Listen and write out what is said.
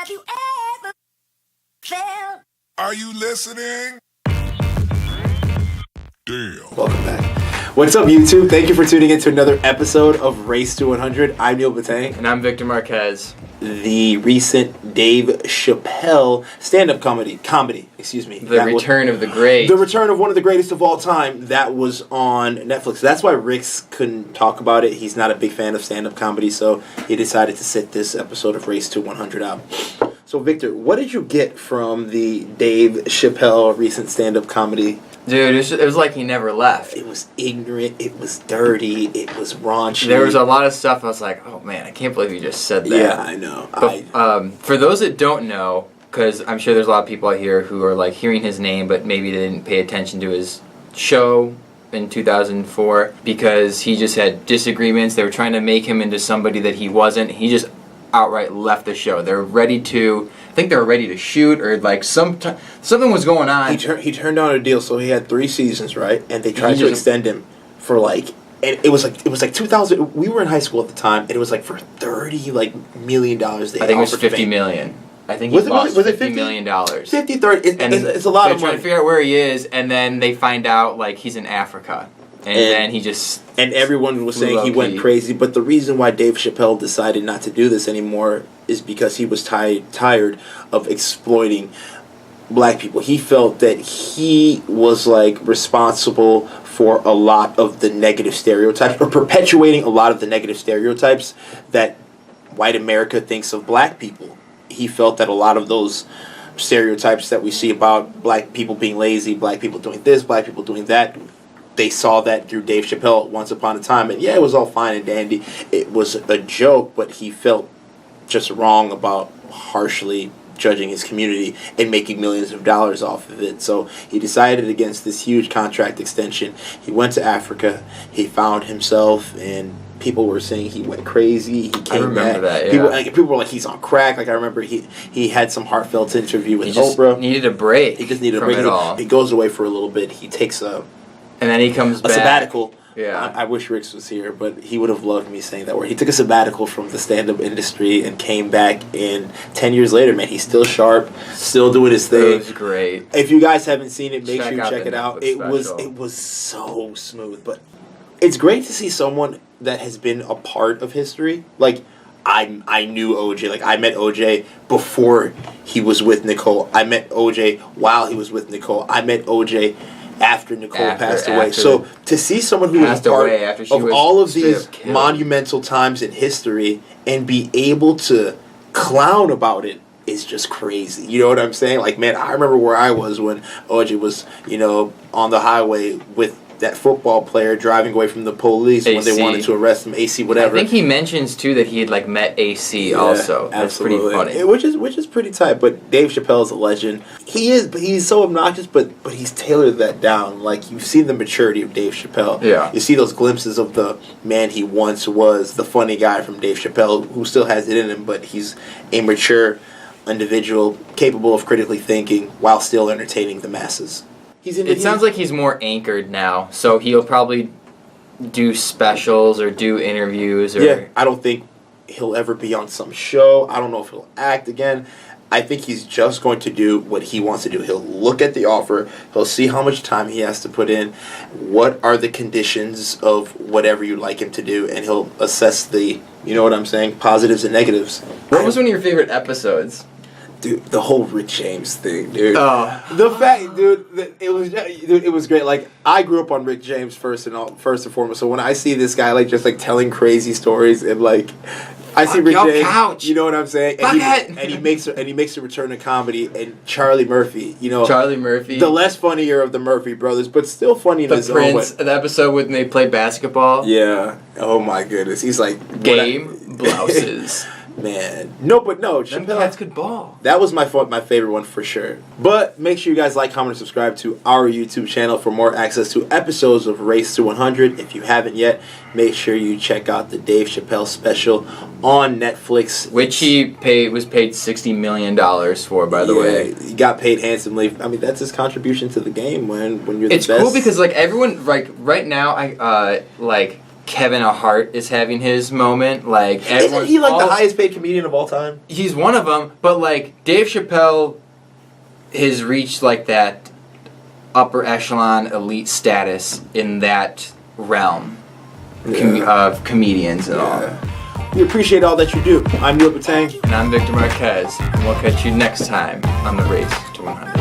Have you ever felt? Are you listening? Damn. Welcome back. What's up, YouTube? Thank you for tuning in to another episode of Race to 100. I'm Neil Batang. And I'm Victor Marquez. The recent Dave Chappelle stand-up comedy, The return of the great. The return of one of the greatest of all time. That was on Netflix. That's why Rick's couldn't talk about it. He's not a big fan of stand-up comedy, so he decided to sit this episode of Race to 100 out. So, Victor, what did you get from the Dave Chappelle recent stand-up comedy? Dude, it was like he never left. It was ignorant, it was dirty, it was raunchy. There was a lot of stuff I was like, oh man, I can't believe you just said that. Yeah, I know. But, for those that don't know, because I'm sure there's a lot of people out here who are like hearing his name, but maybe they didn't pay attention to his show in 2004 because he just had disagreements. They were trying to make him into somebody that he wasn't. He just outright left the show. They were ready to... I think they were ready to shoot, or like something was going on. He turned down a deal, so he had 3 seasons, right? And they tried to extend him for like, and it was like 2000. We were in high school at the time, and it was like for $30 million. I think it was $50 million. I think he lost $50 million. 50, 30. It's a lot of money. They're trying to figure out where he is, and then they find out like he's in Africa. And then he just... And everyone was saying he went crazy. But the reason why Dave Chappelle decided not to do this anymore is because he was tired of exploiting black people. He felt that he was, like, responsible for a lot of the negative stereotypes, or perpetuating a lot of the negative stereotypes that white America thinks of black people. He felt that a lot of those stereotypes that we see about black people being lazy, black people doing this, black people doing that... They saw that through Dave Chappelle once upon a time. And yeah, it was all fine and dandy. It was a joke, but he felt just wrong about harshly judging his community and making millions of dollars off of it. So he decided against this huge contract extension. He went to Africa. He found himself, and people were saying he went crazy. He came back. I remember that, yeah. People were like, he's on crack. Like, I remember he had some heartfelt interview with Oprah. He just needed a break. He just needed a break. He goes away for a little bit. He takes and then he comes back. A sabbatical. Yeah. I wish Rix was here, but he would have loved me saying that word. He took a sabbatical from the stand-up industry and came back, and 10 years later, man, he's still sharp, still doing his thing. It was great. If you guys haven't seen it, make sure you check it out. It special. was so smooth, but it's great to see someone that has been a part of history. Like, I knew OJ. Like, I met OJ before he was with Nicole. I met OJ while he was with Nicole. I met OJ after Nicole passed away. So to see someone who was part of all of these monumental times in history and be able to clown about it is just crazy. You know what I'm saying? Like, man, I remember where I was when OJ was, on the highway with that football player driving away from the police when they wanted to arrest him, AC, whatever. I think he mentions, too, that he had, like, met AC also. That's absolutely. Pretty funny. Which is pretty tight, but Dave Chappelle's a legend. He is, but he's so obnoxious, but he's tailored that down. Like, you've seen the maturity of Dave Chappelle. Yeah. You see those glimpses of the man he once was, the funny guy from Dave Chappelle, who still has it in him, but he's a mature individual, capable of critically thinking while still entertaining the masses. It sounds like he's more anchored now, so he'll probably do specials or do interviews. Yeah, I don't think he'll ever be on some show. I don't know if he'll act again. I think he's just going to do what he wants to do. He'll look at the offer. He'll see how much time he has to put in. What are the conditions of whatever you'd like him to do, and he'll assess the, positives and negatives. What was one of your favorite episodes? Dude, the whole Rick James thing, dude. The fact, dude, it was great. Like, I grew up on Rick James first and foremost. So when I see this guy just telling crazy stories and I see Rick James, couch. You know what I'm saying? And he makes a return to comedy. And Charlie Murphy, Charlie Murphy, the less funnier of the Murphy brothers, but still funny in his own way. The Prince, the episode when they play basketball. Yeah. Oh my goodness. He's like game blouses. Man. No, Chappelle. Them cats could ball. That was my favorite one for sure. But make sure you guys like, comment, and subscribe to our YouTube channel for more access to episodes of Race to 100. If you haven't yet, make sure you check out the Dave Chappelle special on Netflix. Which he was paid $60 million for, by the way. He got paid handsomely. I mean, that's his contribution to the game when you're the best. It's cool because, everyone, right now, Kevin Hart is having his moment. Like Isn't he like the highest paid comedian of all time? He's one of them, but like Dave Chappelle has reached like that upper echelon elite status in that realm of comedians and all. We appreciate all that you do. I'm Neil Batang. And I'm Victor Marquez. And we'll catch you next time on the Race to 100.